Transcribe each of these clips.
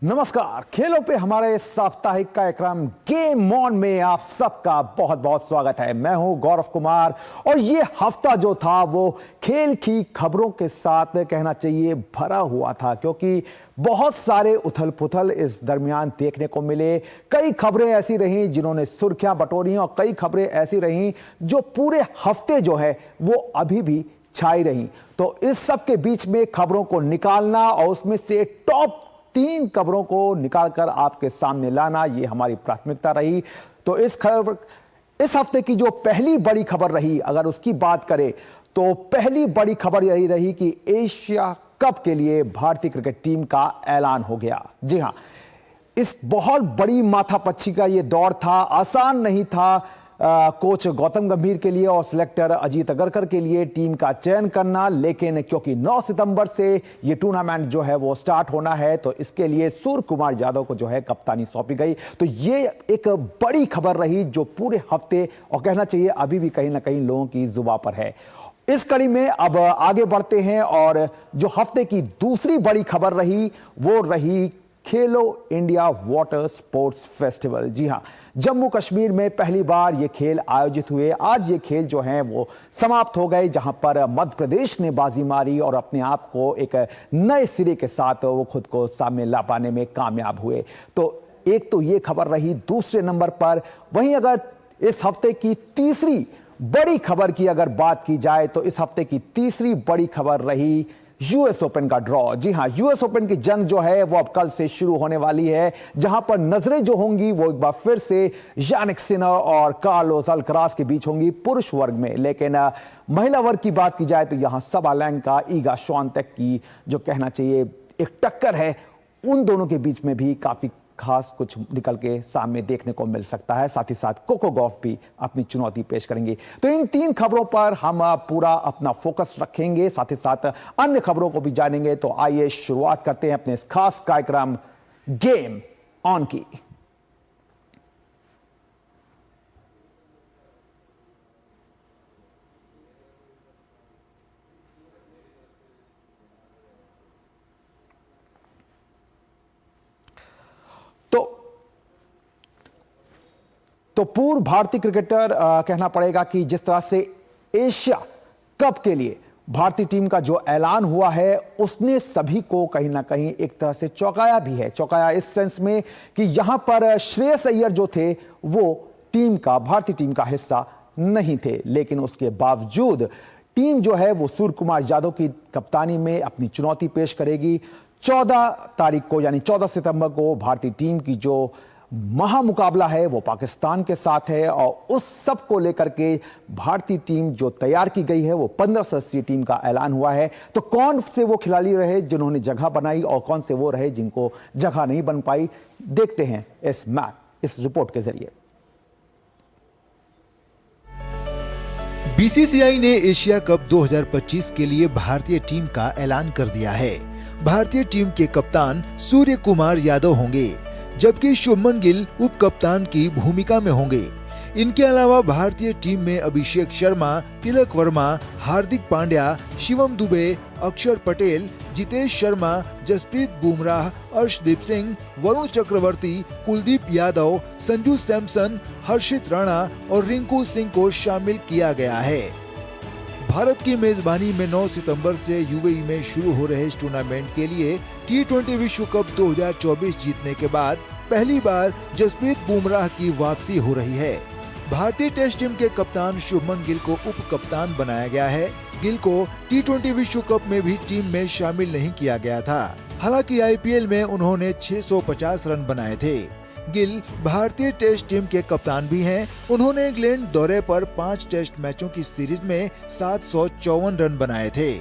नमस्कार। खेलों पे हमारे साप्ताहिक कार्यक्रम गेम ऑन में आप सबका बहुत बहुत स्वागत है। मैं हूं गौरव कुमार और ये हफ्ता जो था वो खेल की खबरों के साथ कहना चाहिए भरा हुआ था, क्योंकि बहुत सारे उथल पुथल इस दरमियान देखने को मिले। कई खबरें ऐसी रहीं जिन्होंने सुर्खियां बटोरी और कई खबरें ऐसी रहीं जो पूरे हफ्ते जो है वो अभी भी छाई रहीं। तो इस सब के बीच में खबरों को निकालना और उसमें से टॉप 3 खबरों को निकालकर आपके सामने लाना, ये हमारी प्राथमिकता रही। तो इस हफ्ते की जो पहली बड़ी खबर रही, अगर उसकी बात करें तो पहली बड़ी खबर यही रही कि एशिया कप के लिए भारतीय क्रिकेट टीम का ऐलान हो गया। जी हां, इस बहुत बड़ी माथापच्ची का यह दौर था, आसान नहीं था। कोच गौतम गंभीर के लिए और सिलेक्टर अजीत अगरकर के लिए टीम का चयन करना, लेकिन क्योंकि 9 सितंबर से ये टूर्नामेंट जो है वो स्टार्ट होना है, तो इसके लिए सूर्य कुमार यादव को जो है कप्तानी सौंपी गई। तो ये एक बड़ी खबर रही जो पूरे हफ्ते और कहना चाहिए अभी भी कहीं ना कहीं लोगों की जुबान पर है। इस कड़ी में अब आगे बढ़ते हैं और जो हफ्ते की दूसरी बड़ी खबर रही वो रही खेलो इंडिया वाटर स्पोर्ट्स फेस्टिवल। जी हां, जम्मू कश्मीर में पहली बार ये खेल आयोजित हुए। आज ये खेल जो हैं वो समाप्त हो गए, जहां पर मध्य प्रदेश ने बाजी मारी और अपने आप को एक नए सिरे के साथ वो खुद को सामने ला पाने में कामयाब हुए। तो एक तो ये खबर रही। दूसरे नंबर पर वहीं अगर इस हफ्ते की तीसरी बड़ी खबर की अगर बात की जाए तो इस हफ्ते की तीसरी बड़ी खबर रही यूएस ओपन का ड्रॉ। जी हां, यूएस ओपन की जंग जो है वो अब कल से शुरू होने वाली है, जहां पर नजरें जो होंगी वो एक बार फिर से यानिक सिनर और कार्लोस अल्कराज के बीच होंगी पुरुष वर्ग में। लेकिन महिला वर्ग की बात की जाए तो यहां सबालेंका ईगा श्वांतेक की जो कहना चाहिए एक टक्कर है, उन दोनों के बीच में भी काफी खास कुछ निकल के सामने देखने को मिल सकता है। साथ ही साथ कोको गॉफ भी अपनी चुनौती पेश करेंगे। तो इन 3 खबरों पर हम पूरा अपना फोकस रखेंगे, साथ ही साथ अन्य खबरों को भी जानेंगे। तो आइए शुरुआत करते हैं अपने इस खास कार्यक्रम गेम ऑन की। तो पूर्व भारतीय क्रिकेटर कहना पड़ेगा कि जिस तरह से एशिया कप के लिए भारतीय टीम का जो ऐलान हुआ है उसने सभी को कहीं ना कहीं एक तरह से चौंकाया भी है। चौंकाया इस सेंस में कि यहां पर श्रेयस अय्यर जो थे वो भारतीय टीम का हिस्सा नहीं थे, लेकिन उसके बावजूद टीम जो है वो सूर्य कुमार यादव की कप्तानी में अपनी चुनौती पेश करेगी। 14 तारीख को यानी 14 सितंबर को भारतीय टीम की जो महामुकाबला है वो पाकिस्तान के साथ है और उस सब को लेकर के भारतीय टीम जो तैयार की गई है वो 15 सदस्यीय टीम का ऐलान हुआ है। तो कौन से वो खिलाड़ी रहे जिन्होंने जगह बनाई और कौन से वो रहे जिनको जगह नहीं बन पाई, देखते हैं इस रिपोर्ट के जरिए। बीसीसीआई ने एशिया कप 2025 के लिए भारतीय टीम का ऐलान कर दिया है। भारतीय टीम के कप्तान सूर्य कुमार यादव होंगे, जबकि शुभमन गिल उप कप्तान की भूमिका में होंगे। इनके अलावा भारतीय टीम में अभिषेक शर्मा, तिलक वर्मा, हार्दिक पांड्या, शिवम दुबे, अक्षर पटेल, जितेश शर्मा, जसप्रीत बुमराह, अर्शदीप सिंह, वरुण चक्रवर्ती, कुलदीप यादव, संजू सैमसन, हर्षित राणा और रिंकू सिंह को शामिल किया गया है। भारत की मेजबानी में 9 सितंबर से यूएई में शुरू हो रहे इस टूर्नामेंट के लिए T20 विश्व कप 2024 जीतने के बाद पहली बार जसप्रीत बुमराह की वापसी हो रही है। भारतीय टेस्ट टीम के कप्तान शुभमन गिल को उप कप्तान बनाया गया है। गिल को T20 विश्व कप में भी टीम में शामिल नहीं किया गया था। हालांकि आईपीएल में उन्होंने 650 रन बनाए थे। गिल भारतीय टेस्ट टीम के कप्तान भी हैं। उन्होंने इंग्लैंड दौरे पर 5 टेस्ट मैचों की सीरीज में 754 रन बनाए थे।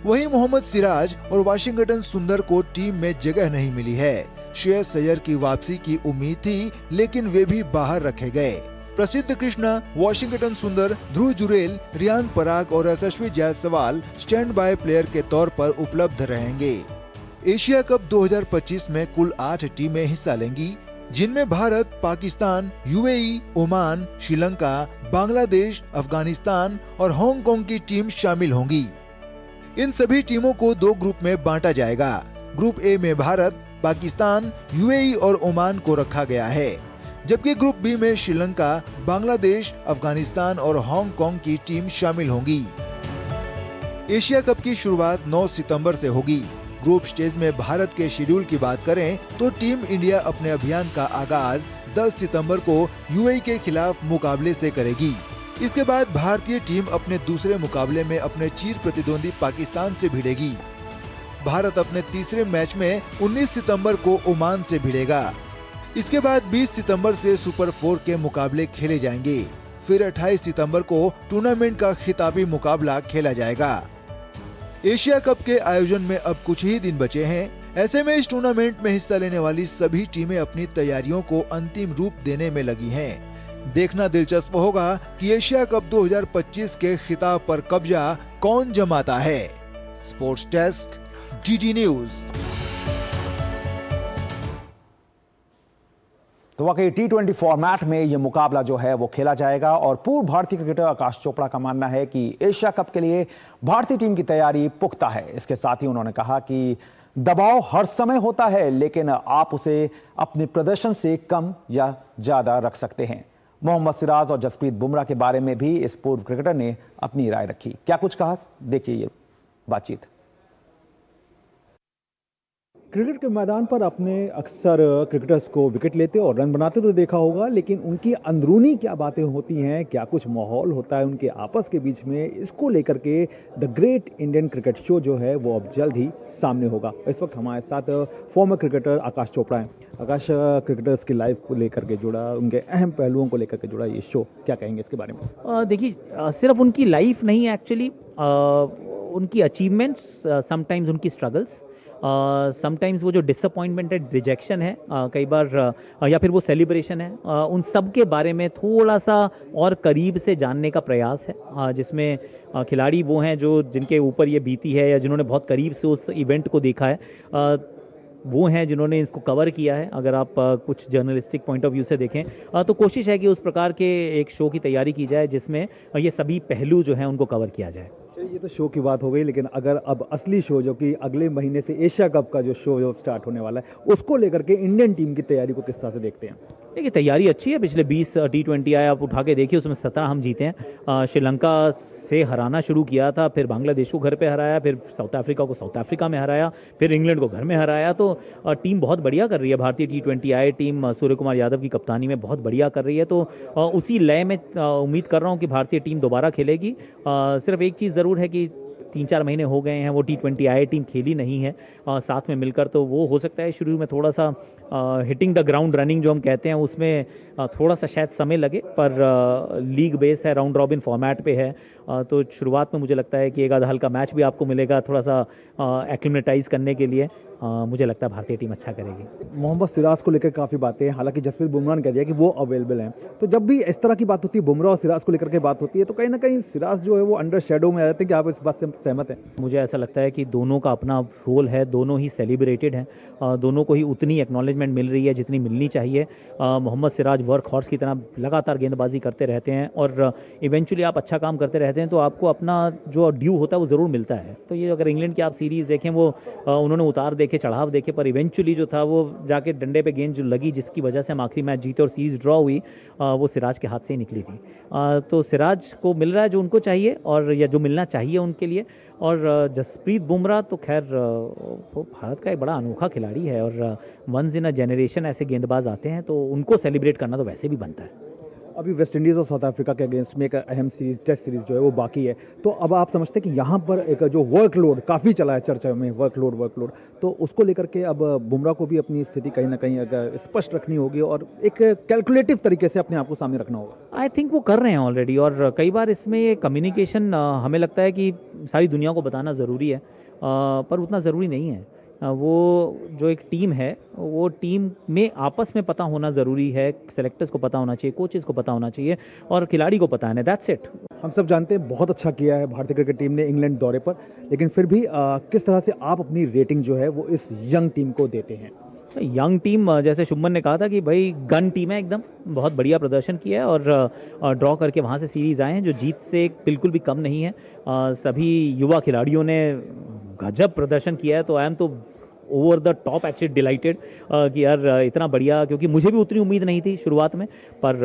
वहीं मोहम्मद सिराज और वाशिंगटन सुंदर को टीम में जगह नहीं मिली है। श्रेयस अय्यर की वापसी की उम्मीद थी, लेकिन वे भी बाहर रखे गए। प्रसिद्ध कृष्णा, वाशिंगटन सुंदर, ध्रुव जुरेल, रियान पराग और यशस्वी जायसवाल स्टैंड बाय प्लेयर के तौर पर उपलब्ध रहेंगे। एशिया कप 2025 में कुल 8 टीमें हिस्सा लेंगी, जिनमें भारत, पाकिस्तान, यूएई, ओमान, श्रीलंका, बांग्लादेश, अफगानिस्तान और हांगकांग की टीम शामिल होंगी। इन सभी टीमों को 2 ग्रुप में बांटा जाएगा। ग्रुप ए में भारत, पाकिस्तान, यूएई और ओमान को रखा गया है, जबकि ग्रुप बी में श्रीलंका, बांग्लादेश, अफगानिस्तान और हांगकांग की टीम शामिल होंगी। एशिया कप की शुरुआत 9 सितंबर से होगी। ग्रुप स्टेज में भारत के शेड्यूल की बात करें तो टीम इंडिया अपने अभियान का आगाज 10 सितंबर को यूएई के खिलाफ मुकाबले से करेगी। इसके बाद भारतीय टीम अपने दूसरे मुकाबले में अपने चीर प्रतिद्वंदी पाकिस्तान से भिड़ेगी। भारत अपने तीसरे मैच में 19 सितंबर को ओमान से भिड़ेगा। इसके बाद 20 सितंबर से सुपर 4 के मुकाबले खेले जाएंगे। फिर 28 सितंबर को टूर्नामेंट का खिताबी मुकाबला खेला जाएगा। एशिया कप के आयोजन में अब कुछ ही दिन बचे हैं। ऐसे में इस टूर्नामेंट में हिस्सा लेने वाली सभी टीमें अपनी तैयारियों को अंतिम रूप देने में लगी हैं। देखना दिलचस्प होगा कि एशिया कप 2025 के खिताब पर कब्जा कौन जमाता है। Sports desk, DD news. तो वाकई T20 फॉर्मेट में ये मुकाबला जो है वो खेला जाएगा और पूर्व भारतीय क्रिकेटर आकाश चोपड़ा का मानना है कि एशिया कप के लिए भारतीय टीम की तैयारी पुख्ता है। इसके साथ ही उन्होंने कहा कि दबाव हर समय होता है, लेकिन आप उसे अपने प्रदर्शन से कम या ज्यादा रख सकते हैं। मोहम्मद सिराज और जसप्रीत बुमराह के बारे में भी इस पूर्व क्रिकेटर ने अपनी राय रखी। क्या कुछ कहा, देखिए ये बातचीत। क्रिकेट के मैदान पर आपने अक्सर क्रिकेटर्स को विकेट लेते और रन बनाते तो देखा होगा, लेकिन उनकी अंदरूनी क्या बातें होती हैं, क्या कुछ माहौल होता है उनके आपस के बीच में, इसको लेकर के the great Indian cricket show जो है वो अब जल्द ही सामने होगा। इस वक्त हमारे साथ फॉर्मर क्रिकेटर आकाश चोपड़ा हैं। आकाश, क्रिकेटर्स की लाइफ को लेकर के जुड़ा, उनके अहम पहलुओं को लेकर के जुड़ा ये शो, क्या कहेंगे इसके बारे में? देखिए, सिर्फ उनकी लाइफ नहीं, एक्चुअली उनकी अचीवमेंट्स, समटाइम्स उनकी स्ट्रगल्स, समटाइम्स वो जो डिसअपॉइंटमेंट है, रिजेक्शन है, कई बार या फिर वो सेलिब्रेशन है, उन सब के बारे में थोड़ा सा और करीब से जानने का प्रयास है, जिसमें खिलाड़ी वो हैं जो जिनके ऊपर ये बीती है या जिन्होंने बहुत करीब से उस इवेंट को देखा है, वो हैं जिन्होंने इसको कवर किया है। अगर आप कुछ जर्नलिस्टिक पॉइंट ऑफ व्यू से देखें तो कोशिश है कि उस प्रकार के एक शो की तैयारी की जाए जिसमें ये सभी पहलू जो हैं उनको कवर किया जाए। ये तो शो की बात हो गई, लेकिन अगर अब असली शो जो कि अगले महीने से एशिया कप का जो शो जो स्टार्ट होने वाला है, उसको लेकर के इंडियन टीम की तैयारी को किस तरह से देखते हैं? देखिए, तैयारी अच्छी है। पिछले 20 T20 आए, आप उठा के देखिए, उसमें 17 हम जीते हैं। श्रीलंका से हराना शुरू किया था, फिर बांग्लादेश को घर पे हराया, फिर साउथ अफ्रीका को साउथ अफ्रीका में हराया, फिर इंग्लैंड को घर में हराया। तो टीम बहुत बढ़िया कर रही है। भारतीय T20 आए टीम सूर्य कुमार यादव की कप्तानी में बहुत बढ़िया कर रही है। तो उसी लय में उम्मीद कर रहा हूँ कि भारतीय टीम दोबारा खेलेगी। सिर्फ एक चीज़ ज़रूर है कि 3-4 महीने हो गए हैं वो T20 आए टीम खेली नहीं है साथ में मिलकर, तो वो हो सकता है शुरू में थोड़ा सा हिटिंग द ग्राउंड रनिंग जो हम कहते हैं उसमें थोड़ा सा शायद समय लगे, पर लीग बेस है, राउंड रॉबिन फॉर्मेट पे है, तो शुरुआत में मुझे लगता है कि एक आधा हल्का मैच भी आपको मिलेगा थोड़ा सा एक्लिमेटाइज करने के लिए। मुझे लगता है भारतीय टीम अच्छा करेगी। मोहम्मद सिराज को लेकर काफ़ी बातें, हालांकि जसप्रीत बुमराह ने कह दिया कि वो अवेलेबल हैं, तो जब भी इस तरह की बात होती है, बुमराह और सिराज को लेकर के बात होती है, तो कहीं ना कहीं सिराज जो है वो अंडर शेडो में आ जाते हैं। कि आप इस बात से सहमत हैं? मुझे ऐसा लगता है कि दोनों का अपना रोल है, दोनों ही सेलिब्रेटेड हैं, दोनों को ही उतनी एक्नॉलेजमेंट मिल रही है जितनी मिलनी चाहिए। मोहम्मद सिराज वर्क हॉर्स की तरह लगातार गेंदबाजी करते रहते हैं और इवेंचुअली आप अच्छा काम करते रहते हैं तो आपको अपना जो ड्यू होता है वो ज़रूर मिलता है। तो ये अगर इंग्लैंड की आप सीरीज़ देखें, वो उन्होंने उतार देखे, चढ़ाव देखे, पर इवेंचुअली जो था वो जाके डंडे पे गेंद जो लगी जिसकी वजह से हम आखिरी मैच जीते और सीरीज़ ड्रॉ हुई, वो सिराज के हाथ से ही निकली थी। तो सिराज को मिल रहा है जो उनको चाहिए और या जो मिलना चाहिए उनके लिए। और जसप्रीत बुमराह तो खैर वो भारत का एक बड़ा अनोखा खिलाड़ी है और वंस इन अ जनरेशन ऐसे गेंदबाज आते हैं तो उनको सेलिब्रेट करना तो वैसे भी बनता है। अभी वेस्ट इंडीज़ और साउथ अफ्रीका के अगेंस्ट में एक अहम सीरीज, टेस्ट सीरीज जो है वो बाकी है, तो अब आप समझते हैं कि यहाँ पर एक जो वर्कलोड काफ़ी चला है चर्चा में, वर्कलोड, तो उसको लेकर के अब बुमराह को भी अपनी स्थिति कहीं ना कहीं अगर स्पष्ट रखनी होगी और एक कैलकुलेटिव तरीके से अपने आप को सामने रखना होगा। आई थिंक वो कर रहे हैं ऑलरेडी, और कई बार इसमें ये कम्युनिकेशन हमें लगता है कि सारी दुनिया को बताना ज़रूरी है, पर उतना ज़रूरी नहीं है। वो जो एक टीम है वो टीम में आपस में पता होना ज़रूरी है, सेलेक्टर्स को पता होना चाहिए, कोचेस को पता होना चाहिए और खिलाड़ी को पता है, दैट्स इट। हम सब जानते हैं बहुत अच्छा किया है भारतीय क्रिकेट टीम ने इंग्लैंड दौरे पर, लेकिन फिर भी किस तरह से आप अपनी रेटिंग जो है वो इस यंग टीम को देते हैं? यंग टीम, जैसे शुभमन ने कहा था कि भाई गन टीम है, एकदम बहुत बढ़िया प्रदर्शन किया है और ड्रॉ करके वहाँ से सीरीज़ आए हैं जो जीत से बिल्कुल भी कम नहीं है। सभी युवा खिलाड़ियों ने गजब प्रदर्शन किया है, तो आई एम तो over the top actually dilated कि यार इतना बढ़िया, क्योंकि मुझे भी उतनी उम्मीद नहीं थी शुरुआत में, पर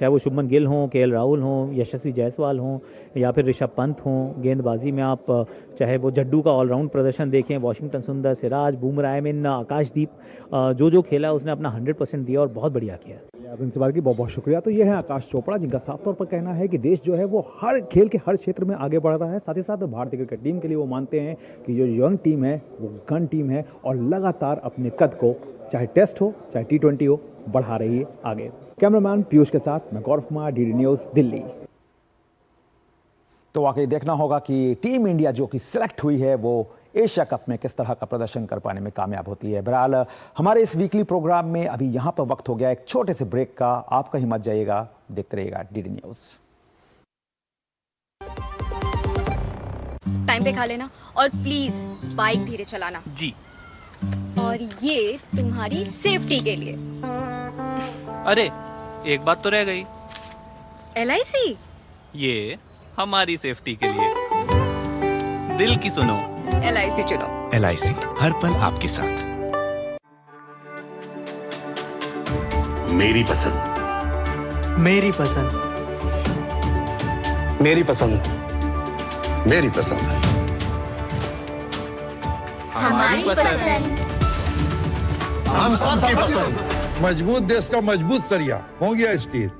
चाहे वो शुभमन गिल हों, केएल राहुल हों, यशस्वी जायसवाल हों या फिर ऋषभ पंत हों, गेंदबाजी में आप चाहे वो जड्डू का ऑलराउंड प्रदर्शन देखें, वॉशिंगटन सुंदर, सिराज, बुमराह, आकाशदीप, जो खेला उसने अपना 100% दिया और बहुत बढ़िया किया। आप इनसे बात की बहुत बहुत शुक्रिया। तो ये है आकाश चोपड़ा, जिनका साफ तौर पर कहना है कि देश जो है वो हर खेल के हर क्षेत्र में आगे बढ़ रहा है। साथ ही साथ भारतीय क्रिकेट टीम के लिए वो मानते हैं कि जो यंग टीम है वो गन टीम है और लगातार अपने कद को, चाहे टेस्ट हो चाहे T20 हो, बढ़ा रही है आगे। कैमरामैन पीयूष के साथ मैं गौरव कुमार, DD न्यूज़, दिल्ली। तो वाकई देखना होगा कि टीम इंडिया जो कि सिलेक्ट हुई है वो एशिया कप में किस तरह का प्रदर्शन कर पाने में कामयाब होती है। बहरहाल हमारे इस वीकली प्रोग्राम में अभी यहाँ पर वक्त हो गया एक छोटे से ब्रेक का। आप कहीं मत जाइएगा, देखते रहिएगा DD न्यूज़। टाइम पे खा लेना और प्लीज बाइक धीरे चलाना जी। और ये तुम्हारी सेफ्टी के लिए। अरे एक बात तो रह गई, LIC ये हमारी सेफ्टी के लिए। दिल की सुनो, LIC चुनो। LIC हर पल आपके साथ। मेरी पसंद, मेरी पसंद, मेरी पसंद, मेरी पसंद, हमारी पसंद। हम सबकी पसंद। मजबूत देश का मजबूत सरिया हो गया स्टील।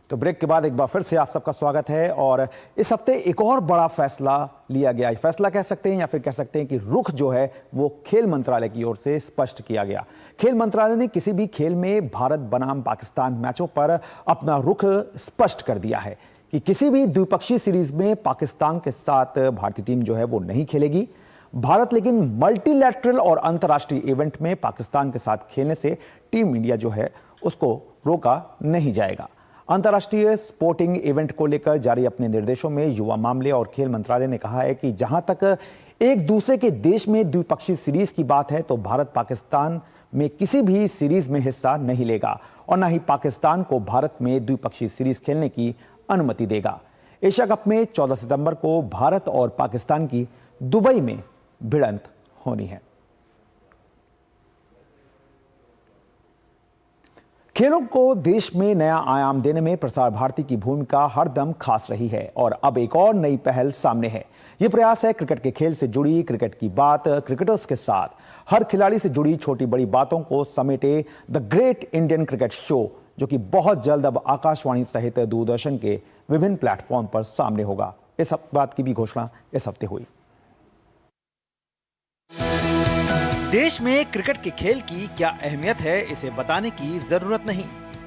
तो ब्रेक के बाद एक बार फिर से आप सबका स्वागत है। और इस हफ्ते एक और बड़ा फैसला लिया गया, फैसला कह सकते हैं या फिर कह सकते हैं कि रुख जो है वो खेल मंत्रालय की ओर से स्पष्ट किया गया। खेल मंत्रालय ने किसी भी खेल में भारत बनाम पाकिस्तान मैचों पर अपना रुख स्पष्ट कर दिया है कि किसी भी द्विपक्षीय सीरीज में पाकिस्तान के साथ भारतीय टीम जो है वो नहीं खेलेगी। भारत लेकिन मल्टीलैटरल और अंतर्राष्ट्रीय इवेंट में पाकिस्तान के साथ खेलने से टीम इंडिया जो है उसको रोका नहीं जाएगा। अंतर्राष्ट्रीय स्पोर्टिंग इवेंट को लेकर जारी अपने निर्देशों में युवा मामले और खेल मंत्रालय ने कहा है कि जहां तक एक दूसरे के देश में द्विपक्षीय सीरीज की बात है तो भारत पाकिस्तान में किसी भी सीरीज में हिस्सा नहीं लेगा और न ही पाकिस्तान को भारत में द्विपक्षीय सीरीज खेलने की अनुमति देगा। एशिया कप में 14 सितंबर को भारत और पाकिस्तान की दुबई में भिड़ंत होनी है। खेलों को देश में नया आयाम देने में प्रसार भारती की भूमिका हरदम खास रही है और अब एक और नई पहल सामने है। यह प्रयास है क्रिकेट के खेल से जुड़ी क्रिकेट की बात क्रिकेटर्स के साथ, हर खिलाड़ी से जुड़ी छोटी बड़ी बातों को समेटे the great Indian cricket show, जो कि बहुत जल्द अब आकाशवाणी सहित दूरदर्शन के विभिन्न प्लेटफॉर्म पर सामने होगा। इस बात की भी घोषणा इस हफ्ते हुई। देश में क्रिकेट के खेल की क्या अहमियत है इसे बताने की जरूरत नहीं,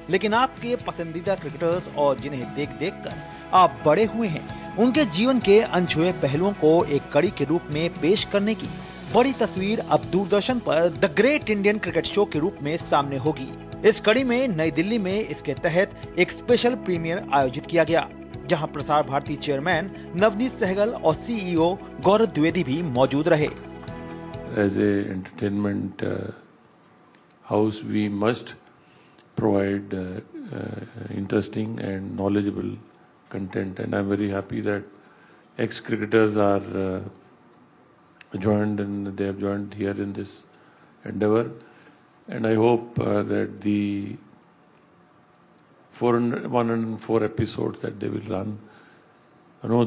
लेकिन आपके पसंदीदा क्रिकेटर्स और जिन्हें देख देख कर आप बड़े हुए हैं, उनके जीवन के अनछुए पहलुओं को एक कड़ी के रूप में पेश करने की बड़ी तस्वीर अब दूरदर्शन पर the great Indian cricket show के रूप में सामने होगी। इस कड़ी में नई दिल्ली में इसके तहत एक स्पेशल प्रीमियर आयोजित किया गया, जहां प्रसार भारती चेयरमैन नवनीत सहगल और CEO गौरव द्विवेदी भी मौजूद रहे। As a entertainment house, we must provide interesting and knowledgeable content, and I'm very happy that ex-cricketers are joined and they have joined here in this endeavor, and I hope that the 104 episodes that they will run,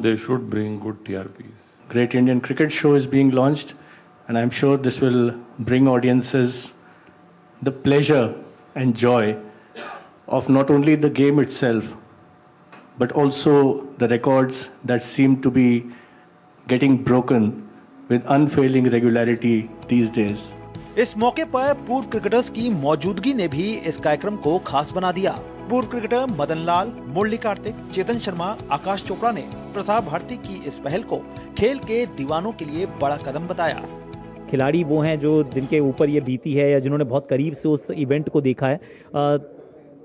they should bring good TRPs. Great Indian Cricket Show is being launched, and I'm sure this will bring audiences the pleasure and joy of not only the game itself, but also the records that seem to be getting broken with unfailing regularity these days. इस मौके पर पूर्व cricketers की मौजूदगी ने भी इस कार्यक्रम को खास बना दिया। पूर्व क्रिकेटर मदन लाल, मुरली कार्तिक, चेतन शर्मा, आकाश चोपड़ा ने प्रसार भारती की इस पहल को खेल के दीवानों के लिए बड़ा कदम बताया। खिलाड़ी वो हैं जो जिनके ऊपर ये बीती है या जिन्होंने बहुत करीब से उस इवेंट को देखा है,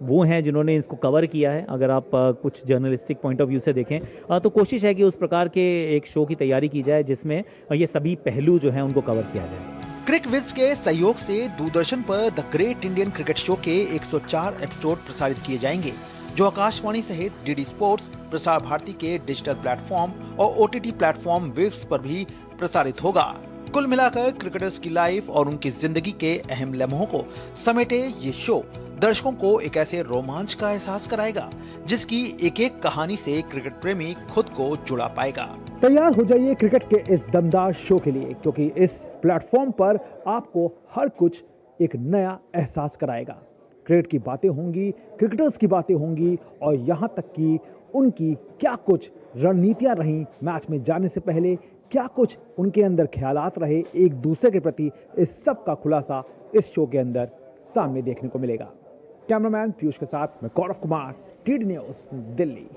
वो हैं जिन्होंने इसको कवर किया है। अगर आप कुछ जर्नलिस्टिक पॉइंट ऑफ व्यू से देखें तो कोशिश है कि उस प्रकार के एक शो की तैयारी की जाए जिसमें ये सभी पहलू जो हैं उनको कवर किया जाए। क्रिकविज के सहयोग से दूरदर्शन पर the great Indian cricket show के 104 एपिसोड प्रसारित किए जाएंगे, जो आकाशवाणी सहित डीडी स्पोर्ट्स, प्रसार भारती के डिजिटल प्लेटफॉर्म और ओटीटी प्लेटफॉर्म वेव्स पर भी प्रसारित होगा। कुल मिलाकर क्रिकेटर्स की लाइफ और उनकी जिंदगी के अहम लम्हों को समेटे ये शो दर्शकों को एक ऐसे रोमांच का एहसास कराएगा जिसकी एक एक कहानी से क्रिकेट प्रेमी खुद को जुड़ा पाएगा। तैयार हो जाइए क्रिकेट के इस दमदार शो के लिए, क्योंकि इस प्लेटफॉर्म पर आपको हर कुछ एक नया एहसास कराएगा। क्रिकेट की बातें होंगी, क्रिकेटर्स की बातें होंगी और यहाँ तक कि उनकी क्या कुछ रणनीतियाँ रहीं मैच में जाने से पहले, क्या कुछ उनके अंदर ख्यालात रहे एक दूसरे के प्रति, इस सब का खुलासा इस शो के अंदर सामने देखने को मिलेगा। कैमरामैन पीयूष के साथ मैं गौरव कुमार, डीडी न्यूज़, दिल्ली।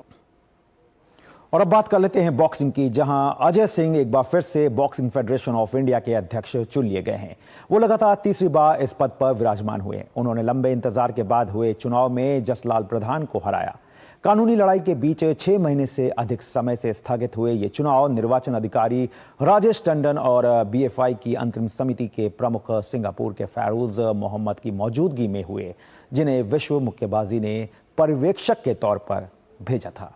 और अब बात कर लेते हैं बॉक्सिंग की, जहां अजय सिंह एक बार फिर से बॉक्सिंग फेडरेशन ऑफ इंडिया के अध्यक्ष चुन लिए गए हैं। वो लगातार तीसरी बार इस पद पर विराजमान हुए। उन्होंने लंबे इंतजार के बाद हुए चुनाव में जसलाल प्रधान को हराया। कानूनी लड़ाई के बीच 6 महीने से अधिक समय से स्थगित हुए ये चुनाव निर्वाचन अधिकारी राजेश टंडन और बीएफआई की अंतरिम समिति के प्रमुख सिंगापुर के फैरूज मोहम्मद की मौजूदगी में हुए, जिन्हें विश्व मुक्केबाजी ने पर्यवेक्षक के तौर पर भेजा था।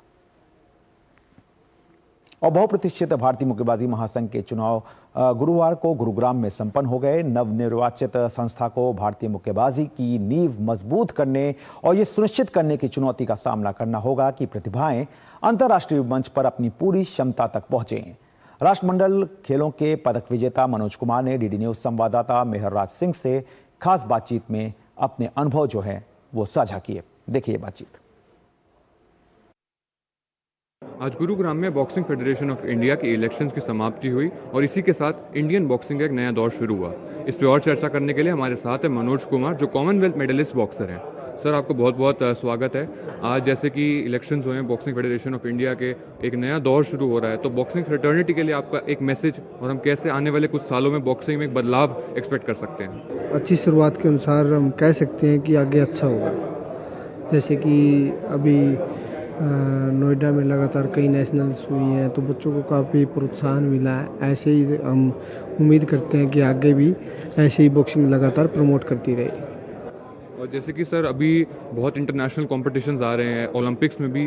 और बहुप्रतीक्षित भारतीय मुक्केबाजी महासंघ के चुनाव गुरुवार को गुरुग्राम में संपन्न हो गए। नवनिर्वाचित संस्था को भारतीय मुक्केबाजी की नींव मजबूत करने और ये सुनिश्चित करने की चुनौती का सामना करना होगा कि प्रतिभाएं अंतर्राष्ट्रीय मंच पर अपनी पूरी क्षमता तक पहुंचें। राष्ट्रमंडल खेलों के पदक विजेता मनोज कुमार ने डीडी न्यूज़ संवाददाता मेहरराज सिंह से खास बातचीत में अपने अनुभव जो है वो साझा किए। देखिए बातचीत। आज गुरुग्राम में बॉक्सिंग फेडरेशन ऑफ इंडिया के इलेक्शंस की समाप्ति हुई और इसी के साथ इंडियन बॉक्सिंग का एक नया दौर शुरू हुआ। इस पे और चर्चा करने के लिए हमारे साथ है मनोज कुमार, जो कॉमनवेल्थ मेडलिस्ट बॉक्सर हैं। सर, आपको बहुत बहुत स्वागत है। आज जैसे कि इलेक्शंस हुए हैं बॉक्सिंग फेडरेशन ऑफ इंडिया के, एक नया दौर शुरू हो रहा है, तो बॉक्सिंग फ्रेटर्निटी के लिए आपका एक मैसेज और हम कैसे आने वाले कुछ सालों में बॉक्सिंग में एक बदलाव एक्सपेक्ट कर सकते हैं? अच्छी शुरुआत के अनुसार हम कह सकते हैं कि आगे अच्छा होगा। जैसे कि अभी नोएडा में लगातार कई नेशनल्स हुई हैं, तो बच्चों को काफ़ी प्रोत्साहन मिला है। ऐसे ही हम उम्मीद करते हैं कि आगे भी ऐसे ही बॉक्सिंग लगातार प्रमोट करती रहे। और जैसे कि सर अभी बहुत इंटरनेशनल कॉम्पिटिशन्स आ रहे हैं, ओलंपिक्स में भी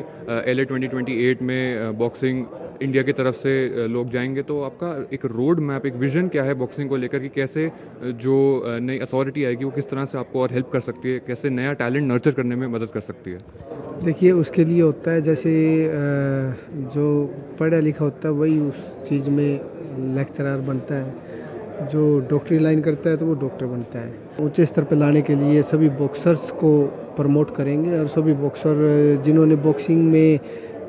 LA 2028 में बॉक्सिंग इंडिया की तरफ से लोग जाएंगे, तो आपका एक रोड मैप, एक विजन क्या है बॉक्सिंग को लेकर कि कैसे जो नई अथॉरिटी आएगी वो किस तरह से आपको और हेल्प कर सकती है, कैसे नया टैलेंट नर्चर करने में मदद कर सकती है? देखिए, उसके लिए होता है जैसे जो पढ़ा लिखा होता है वही उस चीज़ में लेक्चरर बनता है, जो डॉक्टरी लाइन करता है तो वो डॉक्टर बनता है। ऊंचे स्तर पर लाने के लिए सभी बॉक्सर्स को प्रमोट करेंगे और सभी बॉक्सर जिन्होंने बॉक्सिंग में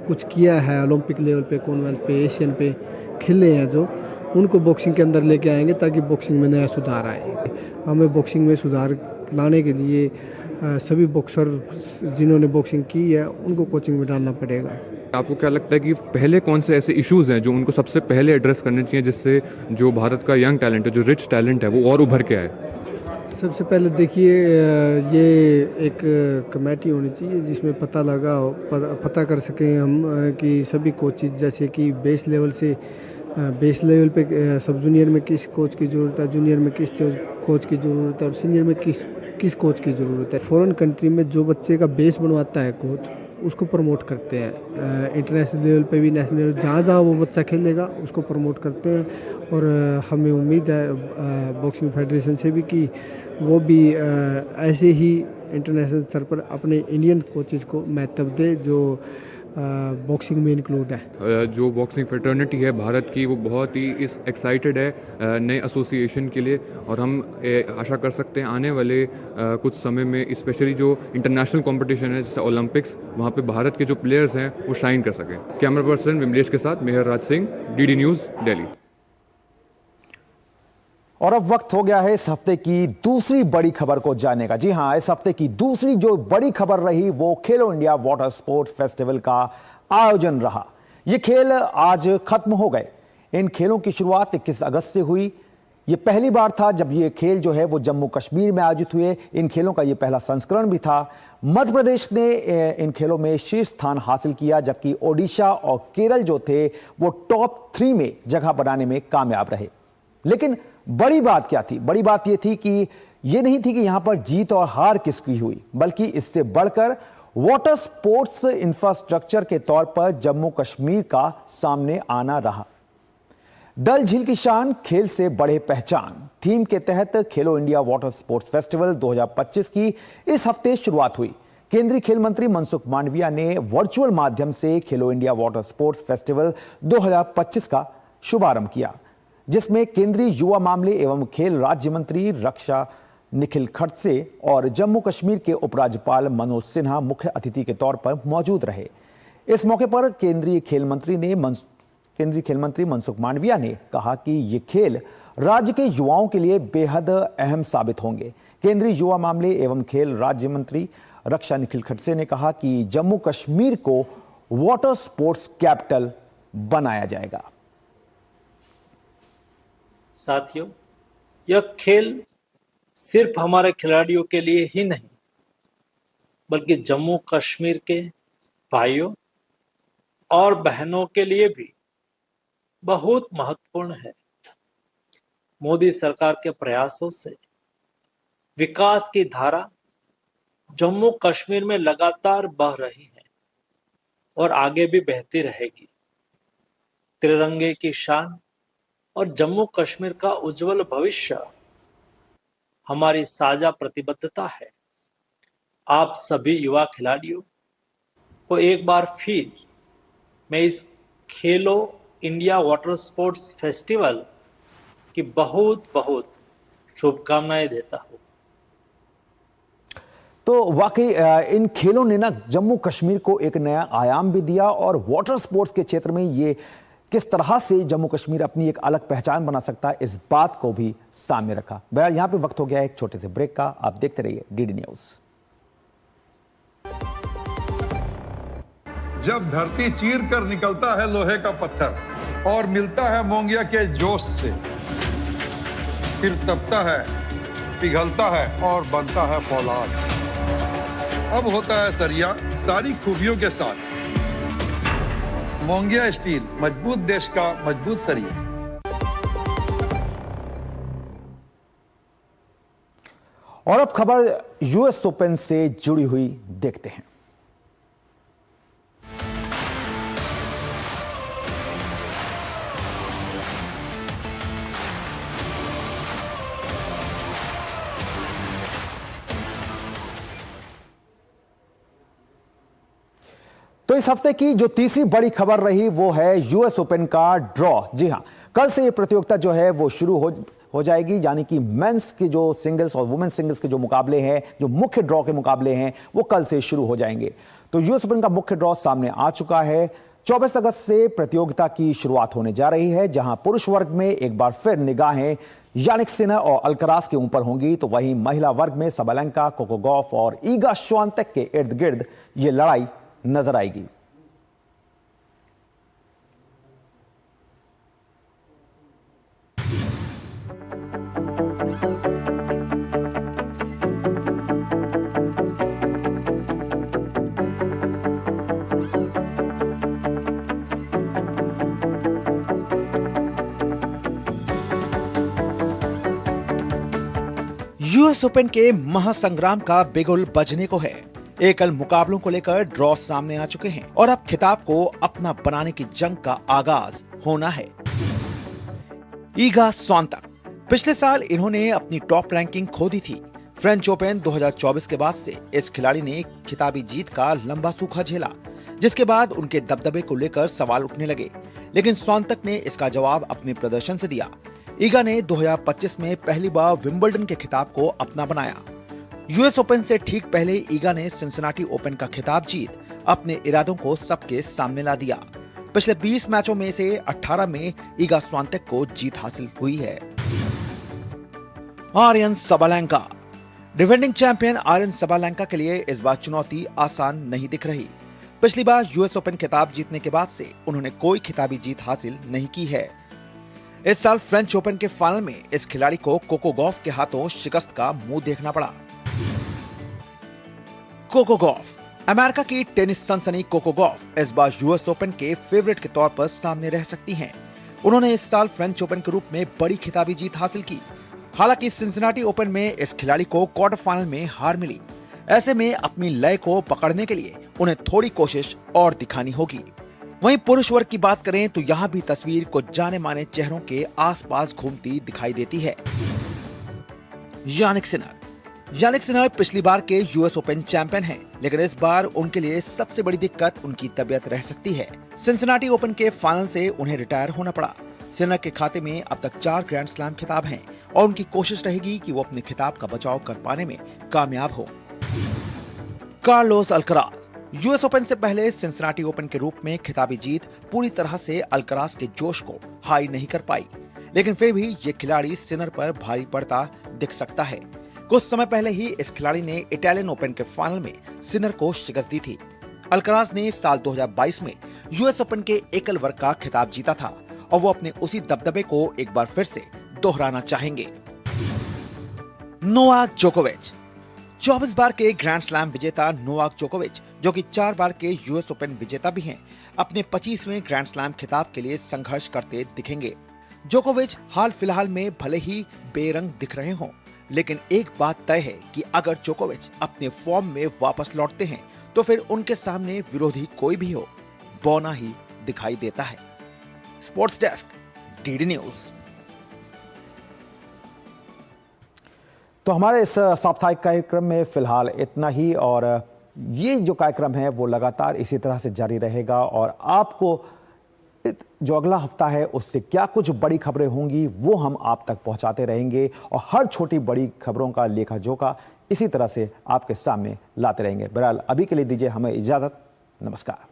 कुछ किया है ओलंपिक लेवल पे, कॉमनवेल्थ पे, एशियन पे खेले हैं, जो उनको बॉक्सिंग के अंदर लेके आएंगे ताकि बॉक्सिंग में नया सुधार आए। हमें बॉक्सिंग में सुधार लाने के लिए सभी बॉक्सर जिन्होंने बॉक्सिंग की है उनको कोचिंग में डालना पड़ेगा। आपको क्या लगता है कि पहले कौन से ऐसे इश्यूज़ हैं जो उनको सबसे पहले एड्रेस करने चाहिए, जिससे जो भारत का यंग टैलेंट है, जो रिच टैलेंट है, वो और उभर के आए? सबसे पहले देखिए, ये एक कमेटी होनी चाहिए जिसमें पता कर सकें हम कि सभी कोचेज, जैसे कि बेस लेवल पे सब जूनियर में किस कोच की ज़रूरत है, जूनियर में किस कोच की ज़रूरत है और सीनियर में किस कोच की ज़रूरत है। फॉरेन कंट्री में जो बच्चे का बेस बनवाता है कोच, उसको प्रमोट करते हैं। इंटरनेशनल लेवल पे भी, नेशनल लेवल, जहाँ वो बच्चा खेलेगा उसको प्रमोट करते हैं। और हमें उम्मीद है बॉक्सिंग फेडरेशन से भी कि वो भी ऐसे ही इंटरनेशनल स्तर पर अपने इंडियन कोचेज को महत्व दे जो बॉक्सिंग में इंक्लूड है। जो बॉक्सिंग फ्रेटर्निटी है भारत की, वो बहुत ही एक्साइटेड है नए एसोसिएशन के लिए, और हम आशा कर सकते हैं आने वाले कुछ समय में, स्पेशली जो इंटरनेशनल कंपटीशन है जैसे ओलंपिक्स, वहाँ पे भारत के जो प्लेयर्स हैं वो शाइन कर सकें। कैमरा पर्सन विमलेश के साथ मेहरराज सिंह, डीडी न्यूज़, दिल्ली। और अब वक्त हो गया है इस हफ्ते की दूसरी बड़ी खबर को जानने का। जी हां, इस हफ्ते की दूसरी जो बड़ी खबर रही वो खेलो इंडिया वाटर स्पोर्ट्स फेस्टिवल का आयोजन रहा। ये खेल आज खत्म हो गए। इन खेलों की शुरुआत 21 अगस्त से हुई। ये पहली बार था जब ये खेल जो है वो जम्मू कश्मीर में आयोजित हुए। इन खेलों का ये पहला संस्करण भी था। मध्य प्रदेश ने इन खेलों में शीर्ष स्थान हासिल किया, जबकि ओडिशा और केरल जो थे वो टॉप 3 में जगह बनाने में कामयाब रहे। लेकिन बड़ी बात क्या थी? बड़ी बात यह थी कि यह नहीं थी कि यहां पर जीत और हार किसकी हुई, बल्कि इससे बढ़कर वाटर स्पोर्ट्स इंफ्रास्ट्रक्चर के तौर पर जम्मू कश्मीर का सामने आना रहा। डल झील की शान, खेल से बढ़े पहचान थीम के तहत खेलो इंडिया वाटर स्पोर्ट्स फेस्टिवल 2025 की इस हफ्ते शुरुआत हुई। केंद्रीय खेल मंत्री मनसुख मांडविया ने वर्चुअल माध्यम से खेलो इंडिया वाटर स्पोर्ट्स फेस्टिवल 2025 का शुभारंभ किया, जिसमें केंद्रीय युवा मामले एवं खेल राज्य मंत्री रक्षा निखिल खड़से और जम्मू कश्मीर के उपराज्यपाल मनोज सिन्हा मुख्य अतिथि के तौर पर मौजूद रहे। इस मौके पर केंद्रीय खेल मंत्री मनसुख मांडविया ने कहा कि ये खेल राज्य के युवाओं के लिए बेहद अहम साबित होंगे। केंद्रीय युवा मामले एवं खेल राज्य मंत्री रक्षा निखिल खड़से ने कहा कि जम्मू कश्मीर को वाटर स्पोर्ट्स कैपिटल बनाया जाएगा। साथियों, यह खेल सिर्फ हमारे खिलाड़ियों के लिए ही नहीं, बल्कि जम्मू कश्मीर के भाइयों और बहनों के लिए भी बहुत महत्वपूर्ण है। मोदी सरकार के प्रयासों से विकास की धारा जम्मू कश्मीर में लगातार बह रही है और आगे भी बहती रहेगी। तिरंगे की शान और जम्मू कश्मीर का उज्जवल भविष्य हमारी साझा प्रतिबद्धता है। आप सभी युवा खिलाड़ियों को एक बार फिर मैं इस खेलो इंडिया वाटर स्पोर्ट्स फेस्टिवल की बहुत बहुत शुभकामनाएं देता हूं। तो वाकई इन खेलों ने ना जम्मू कश्मीर को एक नया आयाम भी दिया और वाटर स्पोर्ट्स के क्षेत्र में ये किस तरह से जम्मू कश्मीर अपनी एक अलग पहचान बना सकता है, इस बात को भी सामने रखा। बहरहाल यहां पे वक्त हो गया है एक छोटे से ब्रेक का। आप देखते रहिए डीडी न्यूज। जब धरती चीर कर निकलता है लोहे का पत्थर और मिलता है मोंगिया के जोश से, फिर तपता है, पिघलता है और बनता है फौलाद। अब होता है सरिया सारी खूबियों के साथ। मोंगिया स्टील, मजबूत देश का मजबूत सरिया। और अब खबर यूएस ओपन से जुड़ी हुई देखते हैं। तो इस हफ्ते की जो तीसरी बड़ी खबर रही वो है यूएस ओपन का ड्रॉ। जी हां, कल से ये प्रतियोगिता जो है वो शुरू हो जाएगी, यानी कि मेंस के जो सिंगल्स और वुमेन्स सिंगल्स के जो मुकाबले हैं, जो मुख्य ड्रॉ के मुकाबले हैं, वो कल से शुरू हो जाएंगे। तो यूएस ओपन का मुख्य ड्रॉ सामने आ चुका है। 24 अगस्त से प्रतियोगिता की शुरुआत होने जा रही है, जहां पुरुष वर्ग में एक बार फिर निगाहें यानिक सिन्हा और अल्कराज के ऊपर होंगी, तो वहीं महिला वर्ग में साबालेंका, कोको गॉफ और ईगा श्वांतेक के इर्द गिर्द ये लड़ाई नजर आएगी। यूएस ओपन के महासंग्राम का बिगुल बजने को है। एकल मुकाबलों को लेकर ड्रॉ सामने आ चुके हैं और अब खिताब को अपना बनाने की जंग का आगाज होना है। ईगा श्वांतेक, पिछले साल इन्होंने अपनी टॉप रैंकिंग खो दी थी। फ्रेंच ओपन 2024 के बाद से इस खिलाड़ी ने खिताबी जीत का लंबा सूखा झेला, जिसके बाद उनके दबदबे को लेकर सवाल उठने लगे, लेकिन श्वांतेक ने इसका जवाब अपने प्रदर्शन से दिया। ईगा ने 2025 में पहली बार विंबलडन के खिताब को अपना बनाया। यूएस ओपन से ठीक पहले ईगा ने सिंसिनाटी ओपन का खिताब जीत अपने इरादों को सबके सामने ला दिया। पिछले 20 मैचों में से 18 में ईगा श्वांतेक को जीत हासिल हुई है। Aryna Sabalenka, defending champion Aryna Sabalenka के लिए इस बार चुनौती आसान नहीं दिख रही। पिछली बार यूएस ओपन खिताब जीतने के बाद से उन्होंने कोई खिताबी जीत हासिल नहीं की है। इस साल फ्रेंच ओपन के फाइनल में इस खिलाड़ी को कोको गॉफ के हाथों शिकस्त का मुंह देखना पड़ा। कोको गॉफ, अमेरिका की टेनिस सनसनी कोको गॉफ इस बार यूएस ओपन के फेवरेट के तौर पर सामने रह सकती हैं। उन्होंने इस साल फ्रेंच ओपन के रूप में बड़ी खिताबी जीत हासिल की। हालांकि सिंसिनाटी ओपन में इस खिलाड़ी को क्वार्टर फाइनल में हार मिली। ऐसे में अपनी लय को पकड़ने के लिए उन्हें थोड़ी कोशिश और दिखानी होगी। वहीं पुरुष वर्ग की बात करें तो यहाँ भी तस्वीर कुछ जाने माने चेहरों के आसपास घूमती दिखाई देती है। यानिक सिनर पिछली बार के यूएस ओपन चैंपियन हैं, लेकिन इस बार उनके लिए सबसे बड़ी दिक्कत उनकी तबीयत रह सकती है। सिंसिनाटी ओपन के फाइनल से उन्हें रिटायर होना पड़ा। सिनर के खाते में अब तक 4 ग्रैंड स्लैम खिताब हैं और उनकी कोशिश रहेगी कि वो अपने खिताब का बचाव कर पाने में कामयाब हो। कार्लोस अल्कराज यूएस ओपन से पहले सिंसिनाटी ओपन के रूप में खिताबी जीत पूरी तरह से अल्कराज के जोश को हाई नहीं कर पाई, लेकिन फिर भी ये खिलाड़ी सिनर पर भारी पड़ता दिख सकता है। कुछ समय पहले ही इस खिलाड़ी ने इटालियन ओपन के फाइनल में सिनर को शिकस्त दी थी। अल्कराज ने साल 2022 में यूएस ओपन के एकल वर्ग का खिताब जीता था और वो अपने उसी दबदबे को एक बार फिर से दोहराना चाहेंगे। नोवाक जोकोविच 24 बार के ग्रैंड स्लैम विजेता नोवाक जोकोविच, जो कि 4 बार के यूएस ओपन विजेता भी हैं, अपने 25वें ग्रैंड स्लैम खिताब के लिए संघर्ष करते दिखेंगे। जोकोविच हाल फिलहाल में भले ही बेरंग दिख रहे हों, लेकिन एक बात तय है कि अगर जोकोविच अपने फॉर्म में वापस लौटते हैं तो फिर उनके सामने विरोधी कोई भी हो, बौना ही दिखाई देता है। Sports desk, DD news. तो हमारे इस साप्ताहिक कार्यक्रम में फिलहाल इतना ही, और ये जो कार्यक्रम है वो लगातार इसी तरह से जारी रहेगा और आपको जो अगला हफ्ता है उससे क्या कुछ बड़ी खबरें होंगी वो हम आप तक पहुंचाते रहेंगे और हर छोटी बड़ी खबरों का लेखा जोखा इसी तरह से आपके सामने लाते रहेंगे। बहरहाल अभी के लिए दीजिए हमें इजाजत। नमस्कार।